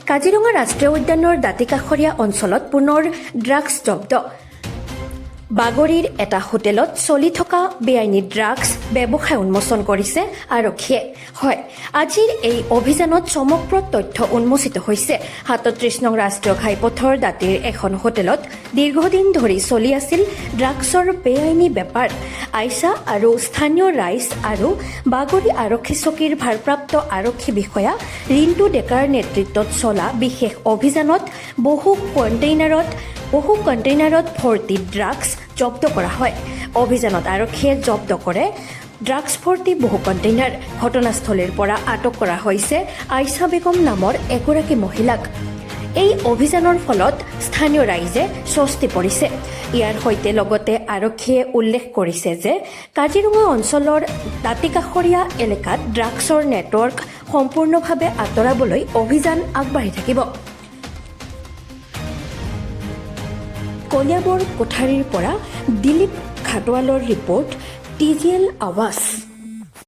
কাজিৰঙা ৰাষ্ট্ৰীয় উদ্যানৰ দাঁতিকাষৰীয়া অঞ্চলত পুনৰ ড্ৰাগছ জব্দ। বাগৰিৰ এটা হোটেলত চলি থকা বেআইনী ড্ৰাগছ ব্যৱসায় উন্মোচন কৰিছে আৰক্ষীয়ে। হয়, আজিৰ এই অভিযানত চমকপ্ৰদ তথ্য উন্মোচিত হৈছে। ৩৭ নং ৰাষ্ট্ৰীয় ঘাইপথৰ দাঁতিৰ এখন হোটেলত দীৰ্ঘদিন ধৰি চলি আছিল ড্ৰাগছৰ বেআইনী বেপাৰ। আইচা আৰু স্থানীয় ৰাইজ আৰু বাগৰি আৰক্ষী চকীৰ ভাৰপ্ৰাপ্ত আৰক্ষী বিষয়া ৰিণ্টু ডেকাৰ নেতৃত্বত চলা বিশেষ অভিযানত বহু কণ্টেইনাৰত ভৰ্তি ড্ৰাগছ জব্দ কৰা হয়। অভিযানত আৰক্ষীয়ে জব্দ কৰে ড্ৰাগছ ভৰ্তি বহু কণ্টেইনাৰ। ঘটনাস্থলীৰ পৰা আটক কৰা হৈছে আইচা বেগম নামৰ এগৰাকী মহিলাক। এই অভিযানৰ ফলত স্থানীয় ৰাইজে স্বস্তি পৰিছে। ইয়াৰ সৈতে লগতে আৰক্ষীয়ে উল্লেখ কৰিছে যে কাজিৰঙা অঞ্চলৰ দাঁতিকাষৰীয়া এলেকাত ড্ৰাগছৰ নেটৱৰ্ক সম্পূৰ্ণভাৱে আঁতৰাবলৈ অভিযান আগবাঢ়ি থাকিব। কলিয়াবৰ কোঠাৰীৰ পৰা দিলীপ খাটৱালৰ ৰিপৰ্ট, TGL আৱাজ।